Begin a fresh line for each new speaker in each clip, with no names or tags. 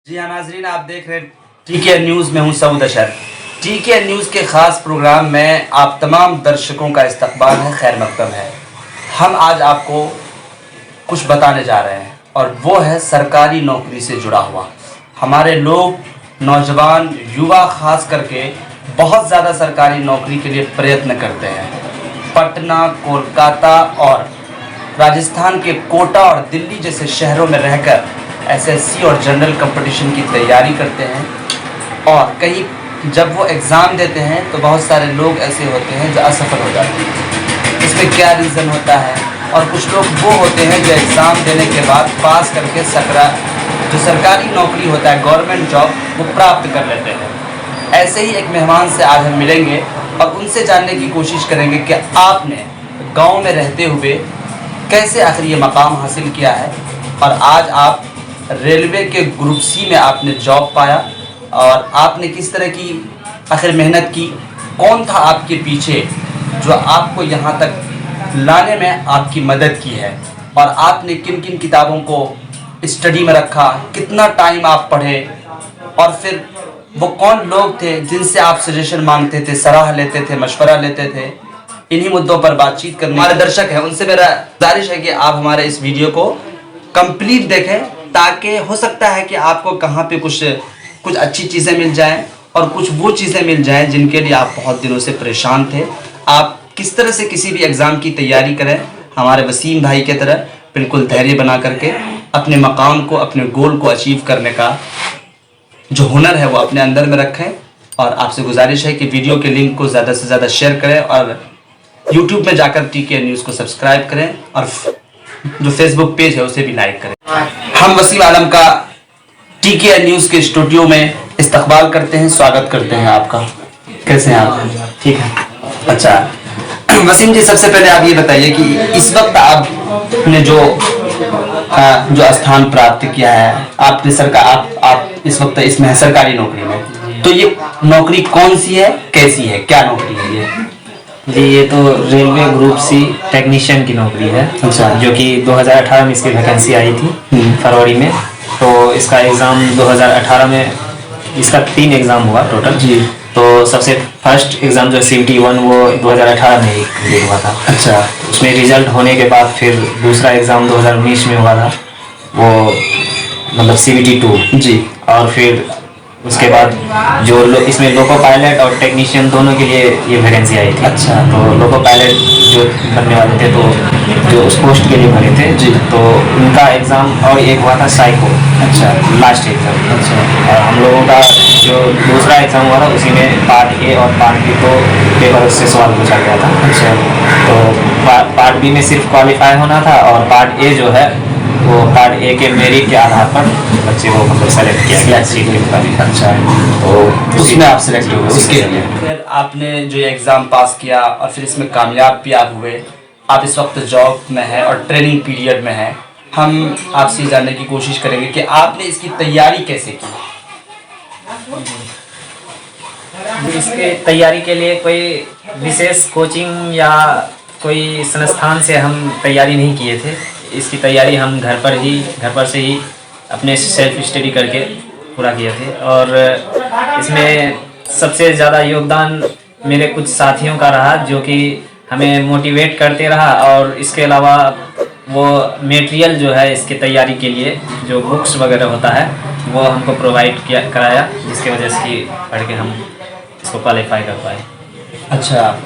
जी हाँ नाजरीन, आप देख रहे हैं टीके न्यूज़ में हूँ सऊद अशर। टीके न्यूज़ के ख़ास प्रोग्राम में आप तमाम दर्शकों का इस्तकबाल है, खैर मकदम है। हम आज आपको कुछ बताने जा रहे हैं और वो है सरकारी नौकरी से जुड़ा हुआ। हमारे लोग, नौजवान, युवा ख़ास करके बहुत ज़्यादा सरकारी नौकरी के लिए प्रयत्न करते हैं। पटना, कोलकाता और राजस्थान के कोटा और दिल्ली जैसे शहरों में रहकर एसएससी और जनरल कंपटीशन की तैयारी करते हैं और कहीं जब वो एग्ज़ाम देते हैं तो बहुत सारे लोग ऐसे होते हैं जो असफल हो जाते हैं। इसमें क्या रीज़न होता है? और कुछ लोग वो होते हैं जो एग्ज़ाम देने के बाद पास करके जो सरकारी नौकरी होता है, गवर्नमेंट जॉब, वो प्राप्त कर लेते हैं। ऐसे ही एक मेहमान से आज हम मिलेंगे और उनसे जानने की कोशिश करेंगे कि आपने गाँव में रहते हुए कैसे आखिर ये मकाम हासिल किया है और आज आप रेलवे के ग्रुप सी में आपने जॉब पाया और आपने किस तरह की आखिर मेहनत की, कौन था आपके पीछे जो आपको यहाँ तक लाने में आपकी मदद की है और आपने किन किन किताबों को स्टडी में रखा, कितना टाइम आप पढ़े और फिर वो कौन लोग थे जिनसे आप सजेशन मांगते थे, सलाह लेते थे, मशवरा लेते थे। इन्हीं मुद्दों पर बातचीत करने हमारे दर्शक हैं, उनसे मेरा गुजारिश है कि आप हमारे इस वीडियो को कंप्लीट देखें ताकि हो सकता है कि आपको कहाँ पे कुछ अच्छी चीज़ें मिल जाएं और कुछ वो चीज़ें मिल जाएं जिनके लिए आप बहुत दिनों से परेशान थे। आप किस तरह से किसी भी एग्ज़ाम की तैयारी करें, हमारे वसीम भाई की तरह बिल्कुल धैर्य बना करके अपने मकाम को, अपने गोल को अचीव करने का जो हुनर है वो अपने अंदर में रखें। और आपसे गुजारिश है कि वीडियो के लिंक को ज़्यादा से ज़्यादा शेयर करें और यूट्यूब में जाकर टीके न्यूज़ को सब्सक्राइब करें और जो फेसबुक पेज है उसे भी लाइक करें। हम वसीम आलम का टीके न्यूज़ के स्टूडियो में इस्तकबाल करते हैं, स्वागत करते हैं आपका। कैसे हैं आप? ठीक है, अच्छा। वसीम जी, सबसे पहले आप ये बताइए कि इस वक्त आपने जो स्थान प्राप्त किया है, आपने आप इस वक्त इसमें सरकारी नौकरी में, तो ये नौकरी कौन सी है, कैसी है, क्या नौकरी है ये?
जी, ये तो रेलवे ग्रुप सी टेक्नीशियन की नौकरी है।
अच्छा।
जो कि 2018 में इसकी वैकेंसी आई थी, फरवरी में। तो इसका एग्ज़ाम 2018 में, इसका 3 एग्ज़ाम हुआ टोटल
जी।
तो सबसे फर्स्ट एग्ज़ाम जो CVT 1 वो 2018 में ही कंप्लीट हुआ था।
अच्छा।
उसमें रिजल्ट होने के बाद फिर दूसरा एग्ज़ाम 2019 में हुआ था, वो मतलब CVT 2
जी।
और फिर उसके बाद जो इसमें लोको पायलट और टेक्नीशियन दोनों के लिए ये वैकेंसी आई थी।
अच्छा।
तो लोको पायलट जो करने वाले थे, तो जो उस पोस्ट के लिए भरे थे
जी,
तो उनका एग्ज़ाम और एक हुआ था साइको।
अच्छा।
Last exam.
अच्छा।
और हम लोगों का जो दूसरा एग्ज़ाम हुआ था उसी में पार्ट ए और पार्ट बी तो पेपर से सवाल पूछा गया था।
अच्छा।
तो पार्ट बी में सिर्फ क्वालिफाई होना था और पार्ट ए जो है वो पार्ट ए के मेरिट के आधार पर बच्चे को मतलब सेलेक्ट किया गया सीट के मुताबिक।
अच्छा, तो उसमें आप सेलेक्ट हुए। उसके लिए फिर आपने जो एग्ज़ाम पास किया और फिर इसमें कामयाब भी आप हुए। आप इस वक्त जॉब में हैं और ट्रेनिंग पीरियड में हैं। हम आपसे जानने की कोशिश करेंगे कि आपने इसकी तैयारी कैसे की?
इसके तैयारी के लिए कोई विशेष कोचिंग या कोई संस्थान से हम तैयारी नहीं किए थे। इसकी तैयारी हम घर पर से ही अपने सेल्फ स्टडी करके पूरा किए थे। और इसमें सबसे ज़्यादा योगदान मेरे कुछ साथियों का रहा जो कि हमें मोटिवेट करते रहा। और इसके अलावा वो मटेरियल जो है इसके तैयारी के लिए जो बुक्स वगैरह होता है वो हमको प्रोवाइड कराया, जिसकी वजह से पढ़ के हम इसको क्वालिफाई कर पाए।
अच्छा,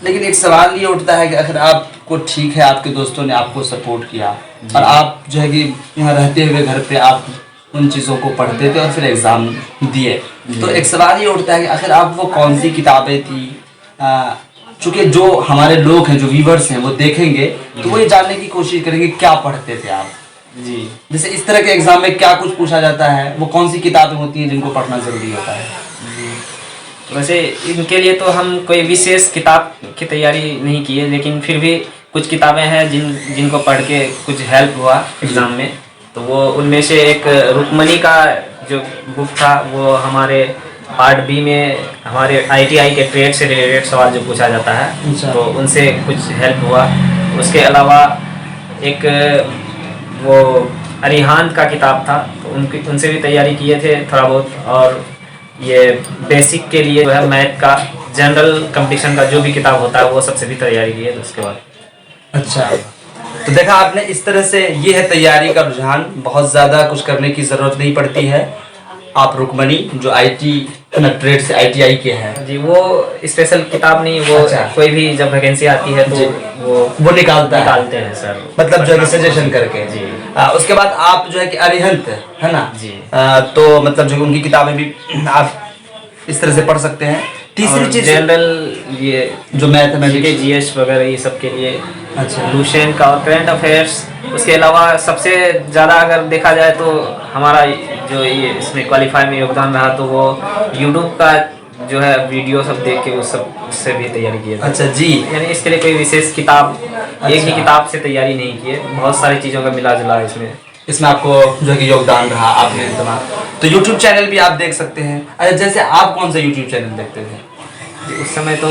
लेकिन एक सवाल ये उठता है कि अगर आपको, ठीक है, आपके दोस्तों ने आपको सपोर्ट किया और आप जो है कि यहाँ रहते हुए घर पे आप उन चीज़ों को पढ़ते थे और फिर एग्ज़ाम दिए, तो एक सवाल ये उठता है कि आखिर आप वो कौन सी किताबें थी, चूँकि जो हमारे लोग हैं, जो व्यूवर्स हैं, वो देखेंगे तो वो ये जानने की कोशिश करेंगे क्या पढ़ते थे आप।
जी,
जैसे इस तरह के एग्ज़ाम में क्या कुछ पूछा जाता है, वो कौन सी किताबें होती हैं जिनको पढ़ना ज़रूरी होता है?
वैसे इनके लिए तो हम कोई विशेष किताब की तैयारी नहीं किए, लेकिन फिर भी कुछ किताबें हैं जिनको पढ़ के कुछ हेल्प हुआ एग्ज़ाम में। तो वो उनमें से एक रुक्मणी का जो बुक था वो हमारे पार्ट बी में हमारे ITI के ट्रेड से रिलेटेड सवाल जो पूछा जाता है तो उनसे कुछ हेल्प हुआ। उसके अलावा एक वो अरिहंत का किताब था, तो उनसे भी तैयारी किए थे थोड़ा बहुत। और ये बेसिक के लिए जो है मैथ का जनरल कंपटीशन का जो भी किताब होता है वो सबसे भी तैयारी की है। तो उसके बाद
अच्छा, तो देखा आपने, इस तरह से ये है तैयारी का रुझान। बहुत ज़्यादा कुछ करने की ज़रूरत नहीं पड़ती है। आप रुकमणी जो IT ट्रेड से ITI के हैं
जी, वो स्पेशल किताब नहीं, वो
अच्छा।
कोई भी जब वैकेंसी आती है
जी।
तो
वो निकालते
हैं सर,
मतलब जो है सजेशन करके।
जी।
उसके बाद आप जो है कि अरिहंत है ना
जी।
तो मतलब जो कि उनकी किताबें भी आप इस तरह से पढ़ सकते हैं। तीसरी चीज
जनरल ये
जो मैथमेटिक्स
GS वगैरह ये सब के लिए
अच्छा
लूसेंट का और करंट अफेयर्स। उसके अलावा सबसे ज़्यादा अगर देखा जाए तो हमारा जो ये इसमें क्वालिफाई में योगदान रहा तो वो यूट्यूब का जो है वीडियो सब देख के वो सब उससे भी तैयारी की है।
अच्छा जी,
यानी इसके लिए कोई विशेष किताब एक ही
अच्छा।
किताब से तैयारी नहीं की है, बहुत सारी चीज़ों का मिला जुला है इसमें
आपको जो है कि योगदान रहा आपने तमाम। तो YouTube चैनल भी आप देख सकते हैं। अच्छा, जैसे आप कौन सा YouTube चैनल देखते थे?
उस समय तो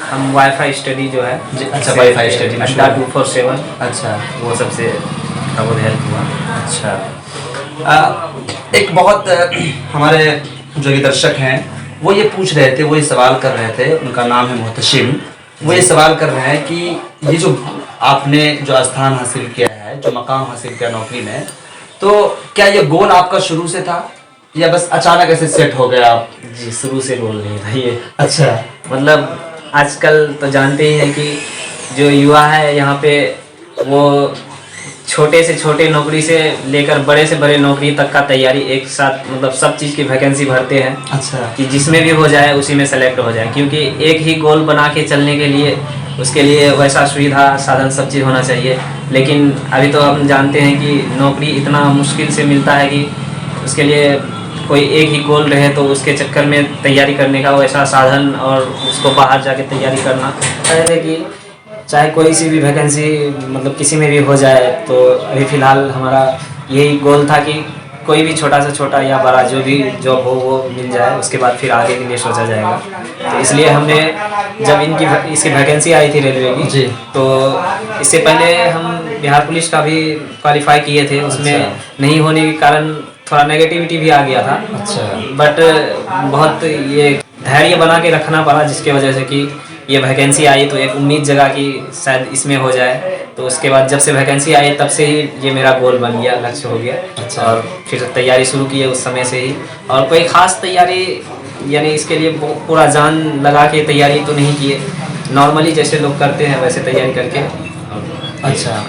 हम वाईफाई स्टडी जो है
जी, अच्छा, वाईफाई स्टडी में
अड्डा 247,
अच्छा
वो सबसे बहुत हेल्प हुआ।
अच्छा, एक बहुत हमारे जो ये दर्शक हैं वो ये पूछ रहे थे, वो ये सवाल कर रहे थे, उनका नाम है मोहतशिम। वो ये सवाल कर रहे हैं कि ये जो आपने जो स्थान हासिल किया है, जो मकाम हासिल किया नौकरी में, तो क्या ये गोल आपका शुरू से था या बस अचानक ऐसे सेट हो गया आप?
जी, शुरू से गोल नहीं था ये।
अच्छा,
मतलब आजकल तो जानते ही हैं कि जो युवा है यहाँ पे वो छोटे से छोटे नौकरी से लेकर बड़े से बड़े नौकरी तक का तैयारी एक साथ, मतलब सब चीज़ की वैकेंसी भरते हैं।
अच्छा,
कि जिसमें भी हो जाए उसी में सेलेक्ट हो जाए, क्योंकि एक ही गोल बना के चलने के लिए उसके लिए वैसा सुविधा साधन सब चीज़ होना चाहिए। लेकिन अभी तो हम जानते हैं कि नौकरी इतना मुश्किल से मिलता है कि उसके लिए कोई एक ही गोल रहे तो उसके चक्कर में तैयारी करने का वैसा साधन और उसको बाहर जाके तैयारी करना है कि चाहे कोई सी भी वैकेंसी मतलब किसी में भी हो जाए। तो अभी फ़िलहाल हमारा यही गोल था कि कोई भी छोटा से छोटा या बड़ा जो भी जॉब हो वो मिल जाए, उसके बाद फिर आगे के लिए सोचा जाएगा। तो इसलिए हमने जब इसकी वैकेंसी आई थी रेलवे की
जी।
तो इससे पहले हम बिहार पुलिस का भी क्वालिफाई किए थे, उसमें
अच्छा।
नहीं होने के कारण थोड़ा नेगेटिविटी भी आ गया था।
अच्छा,
बट बहुत ये धैर्य बना के रखना पड़ा, जिसके वजह से कि ये वैकेंसी आई तो एक उम्मीद जगा कि शायद इसमें हो जाए। तो उसके बाद जब से वैकेंसी आई तब से ही ये मेरा गोल बन गया, लक्ष्य हो गया।
अच्छा।
और फिर तैयारी शुरू की है उस समय से ही। और कोई ख़ास तैयारी यानी इसके लिए पूरा जान लगा के तैयारी तो नहीं किए, नॉर्मली जैसे लोग करते हैं वैसे तैयारी करके।
अच्छा,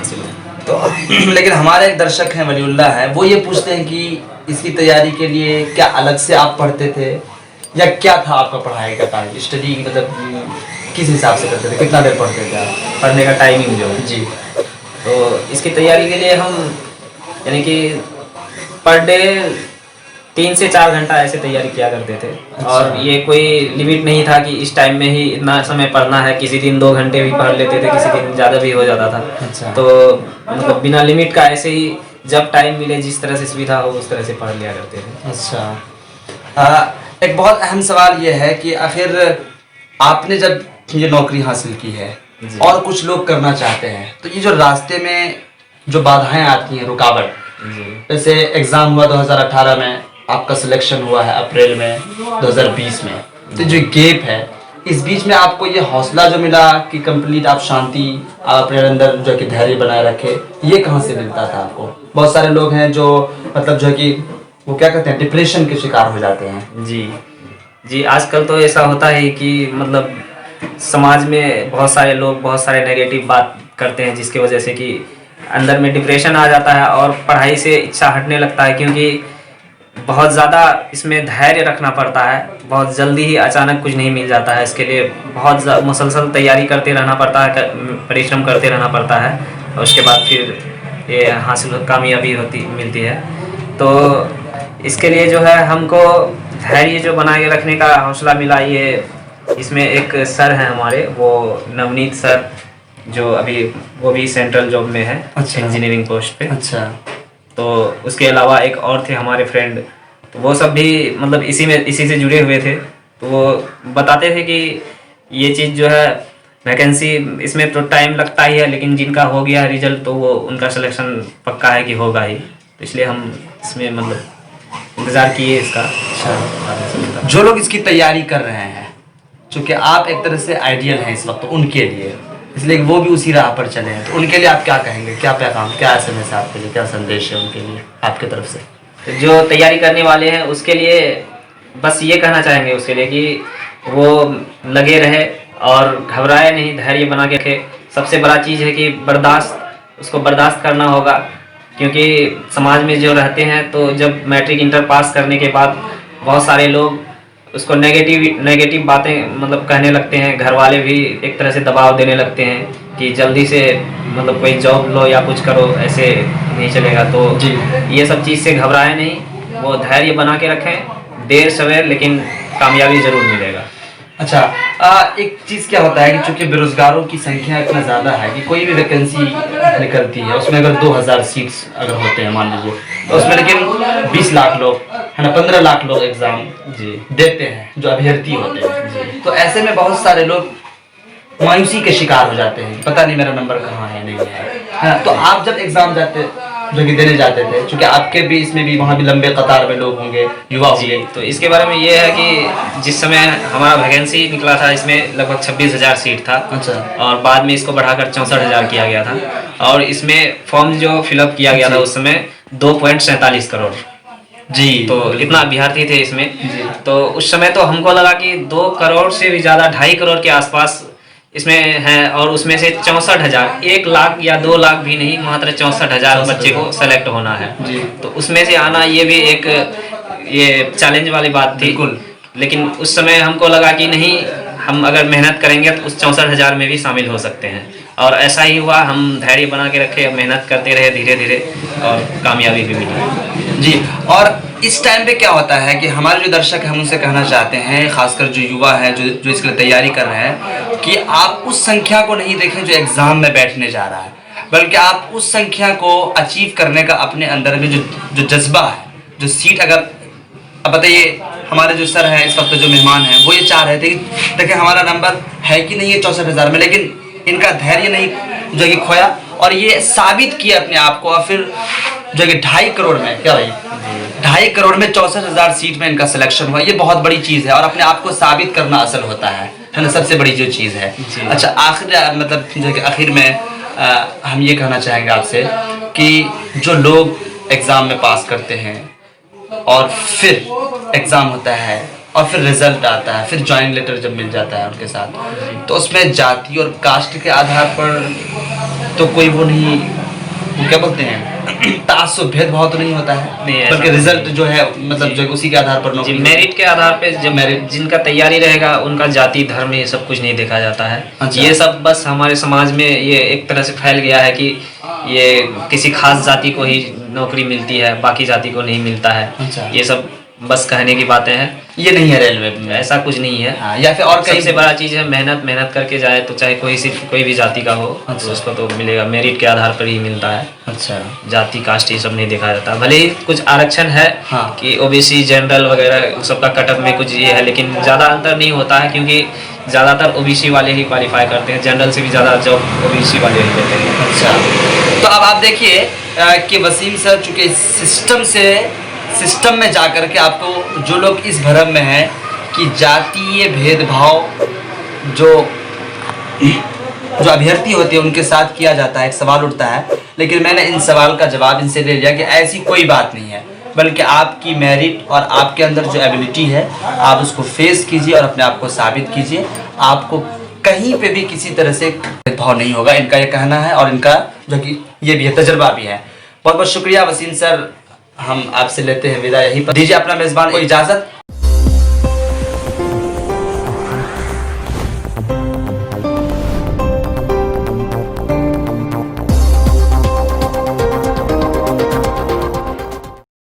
तो लेकिन हमारे एक दर्शक हैं वलीउल्लाह है, वो ये पूछते हैं कि इसकी तैयारी के लिए क्या अलग से आप पढ़ते थे या क्या था आपका पढ़ाई का टाइम, स्टडी मतलब किस हिसाब से करते थे, कितना देर पढ़ते थे आप?
पढ़ने का टाइमिंग जो है
जी,
तो इसकी तैयारी के लिए हम यानी कि पर डे 3 से 4 घंटा ऐसे तैयारी किया करते थे।
अच्छा।
और ये कोई लिमिट नहीं था कि इस टाइम में ही इतना समय पढ़ना है, किसी दिन 2 घंटे भी पढ़ लेते थे, किसी दिन ज़्यादा भी हो जाता था।
अच्छा।
तो मतलब बिना लिमिट का ऐसे ही जब टाइम मिले जिस तरह से सुविधा हो उस तरह से पढ़ लिया करते थे।
अच्छा, एक बहुत अहम सवाल ये है कि आखिर आपने जब ये नौकरी हासिल की है
जी।
और कुछ लोग करना चाहते हैं, तो ये जो रास्ते में जो बाधाएं आती हैं, रुकावट,
जी
जैसे एग्ज़ाम हुआ 2018 में, आपका सिलेक्शन हुआ है अप्रैल में 2020 में, तो जो गैप है इस बीच में आपको ये हौसला जो मिला कि कंप्लीट आप शांति, आप अपने अंदर जो है कि धैर्य बनाए रखे, ये कहाँ से मिलता था आपको? बहुत सारे लोग हैं जो मतलब जो है कि वो क्या कहते हैं, डिप्रेशन के शिकार हो जाते हैं।
जी, आजकल तो ऐसा होता है कि मतलब समाज में बहुत सारे लोग बहुत सारे नेगेटिव बात करते हैं, जिसकी वजह से कि अंदर में डिप्रेशन आ जाता है और पढ़ाई से इच्छा हटने लगता है, क्योंकि बहुत ज़्यादा इसमें धैर्य रखना पड़ता है। बहुत जल्दी ही अचानक कुछ नहीं मिल जाता है, इसके लिए बहुत मुसलसल तैयारी करते रहना पड़ता है, परिश्रम करते रहना पड़ता है और उसके बाद फिर ये हासिल कामयाबी मिलती है। तो इसके लिए जो है हमको धैर्य जो बना के रखने का हौसला मिला। ये इसमें एक सर हैं हमारे, वो नवनीत सर, जो अभी वो भी सेंट्रल जॉब में है,
अच्छा।
इंजीनियरिंग पोस्ट पे।
अच्छा,
तो उसके अलावा एक और थे हमारे फ्रेंड, तो वो सब भी मतलब इसी से जुड़े हुए थे। तो वो बताते थे कि ये चीज़ जो है वैकेंसी इसमें तो टाइम लगता ही है, लेकिन जिनका हो गया रिजल्ट तो वो उनका सिलेक्शन पक्का है कि होगा ही। तो इसलिए हम इसमें मतलब इंतज़ार किए इसका।
अच्छा, जो लोग इसकी तैयारी कर रहे हैं, चूँकि आप एक तरह से आइडियल हैं इस वक्त उनके लिए, इसलिए वो भी उसी राह पर चले हैं, तो उनके लिए आप क्या कहेंगे, क्या पैगाम, क्या SMS है आपके लिए, क्या संदेश है उनके लिए आपकी तरफ से?
तो जो तैयारी करने वाले हैं उसके लिए बस ये कहना चाहेंगे उसके लिए कि वो लगे रहे और घबराए नहीं, धैर्य बना के रखे। सबसे बड़ा चीज़ है कि उसको बर्दाश्त करना होगा, क्योंकि समाज में जो रहते हैं तो जब मैट्रिक इंटर पास करने के बाद बहुत सारे लोग उसको नेगेटिव बातें मतलब कहने लगते हैं। घर वाले भी एक तरह से दबाव देने लगते हैं कि जल्दी से मतलब कोई जॉब लो या कुछ करो, ऐसे नहीं चलेगा। तो ये सब चीज़ से घबराए नहीं, वो धैर्य बना के रखें, देर सवेर लेकिन कामयाबी ज़रूर मिलेगा।
अच्छा, एक चीज़ क्या होता है कि चूँकि बेरोजगारों की संख्या इतना ज़्यादा है कि कोई भी वैकेंसी निकलती है उसमें अगर 2000 सीट्स अगर होते हैं मान लीजिए, तो उसमें लेकिन 20 लाख लोग है ना, 15 लाख लोग एग्ज़ाम देते हैं जो अभ्यर्थी होते हैं। तो ऐसे में बहुत सारे लोग मायूसी के शिकार हो जाते हैं, पता नहीं मेरा नंबर कहाँ है, नहीं है ना। तो आप जब एग्ज़ाम जो कि देने जाते थे, क्योंकि आपके भी इसमें भी वहाँ भी लंबे कतार में लोग होंगे, युवा होंगे,
तो इसके बारे में ये है कि जिस समय हमारा वैकेंसी निकला था इसमें लगभग 26,000 सीट था।
अच्छा।
और बाद में इसको बढ़ाकर 64,000 किया गया था, और इसमें फॉर्म जो फिलअप किया गया था उस समय 2.47 करोड़
जी,
तो इतना अभ्यर्थी थे इसमें। तो उस समय तो हमको लगा कि 2 करोड़ से भी ज़्यादा, 2.5 करोड़ के आसपास इसमें है, और उसमें से 64,000, 1 लाख या 2 लाख भी नहीं, मात्र 64,000 बच्चे को सेलेक्ट होना है। तो उसमें से आना ये भी एक चैलेंज वाली बात थी। लेकिन उस समय हमको लगा कि नहीं, हम अगर मेहनत करेंगे तो उस 64,000 में भी शामिल हो सकते हैं, और ऐसा ही हुआ। हम धैर्य बना के रखे, मेहनत करते रहे धीरे धीरे, और कामयाबी भी मिली।
जी। और इस टाइम पे क्या होता है कि हमारे जो दर्शक हैं हम उनसे कहना चाहते हैं, खासकर जो युवा हैं जो इसके लिए तैयारी कर रहे हैं, कि आप उस संख्या को नहीं देखें जो एग्ज़ाम में बैठने जा रहा है, बल्कि आप उस संख्या को अचीव करने का अपने अंदर में जो जज्बा है, जो सीट अगर अब बताइए, हमारे जो सर हैं इस वक्त जो मेहमान हैं वो ये चाह रहे थे कि देखिए हमारा नंबर है कि नहीं है 64,000 में, लेकिन इनका धैर्य नहीं जो कि खोया और ये साबित किया अपने आप को, और फिर जो कि 2.5 करोड़ में, क्या भाई, 2.5 करोड़ में 64,000 सीट में इनका सिलेक्शन हुआ। ये बहुत बड़ी चीज़ है, और अपने आप को साबित करना असल होता है ना, सबसे बड़ी जो चीज़ है। अच्छा, आखिर मतलब जो कि आखिर में हम ये कहना चाहेंगे आपसे कि जो लोग एग्ज़ाम में पास करते हैं और फिर एग्ज़ाम होता है और फिर रिजल्ट आता है, फिर ज्वाइनिंग लेटर जब मिल जाता है उनके साथ, तो उसमें जाति और कास्ट के आधार पर तो कोई वो नहीं, क्या बोलते हैं, तासुब, भेदभाव तो नहीं होता है, बल्कि रिजल्ट जो है मतलब जो उसी के आधार पर नौकरी,
मेरिट के आधार पे जब जिनका तैयारी रहेगा उनका जाति धर्म ये सब कुछ नहीं देखा जाता है।
अच्छा।
ये सब बस हमारे समाज में ये एक तरह से फैल गया है कि ये किसी खास जाति को ही नौकरी मिलती है, बाकी जाति को नहीं मिलता है।
अच्छा।
ये सब बस कहने की बातें हैं,
ये नहीं है रेलवे में,
ऐसा कुछ नहीं है।
हाँ, या फिर और कहीं
सबसे बड़ा चीज़ है मेहनत करके जाए तो चाहे कोई भी जाति का हो, तो उसको तो मिलेगा, मेरिट के आधार पर ही मिलता है।
अच्छा,
जाति कास्ट ये सब नहीं देखा जाता, भले ही कुछ आरक्षण है
हाँ,
कि ओबीसी जनरल वगैरह सबका कटअप में कुछ ये है, लेकिन ज़्यादा अंतर नहीं होता है, क्योंकि ज़्यादातर ओबीसी वाले ही क्वालिफाई करते हैं, जनरल से भी ज़्यादा जॉब ओबीसी वाले ही करते हैं।
अच्छा, तो अब आप देखिए कि वसीम सर चूँकि सिस्टम में जाकर के आपको, जो लोग इस भ्रम में हैं कि जातीय भेदभाव जो अभ्यर्थी होते हैं उनके साथ किया जाता है, एक सवाल उठता है, लेकिन मैंने इन सवाल का जवाब इनसे ले लिया कि ऐसी कोई बात नहीं है, बल्कि आपकी मेरिट और आपके अंदर जो एबिलिटी है आप उसको फेस कीजिए और अपने आप को साबित कीजिए, आपको कहीं पे भी किसी तरह से भेदभाव नहीं होगा, इनका ये कहना है, और इनका जो कि ये भी है, तजर्बा भी है। बहुत बहुत शुक्रिया वसीम सर, हम आपसे लेते हैं विदा, यहीं पर दीजिए अपना मेज़बान को इजाज़त।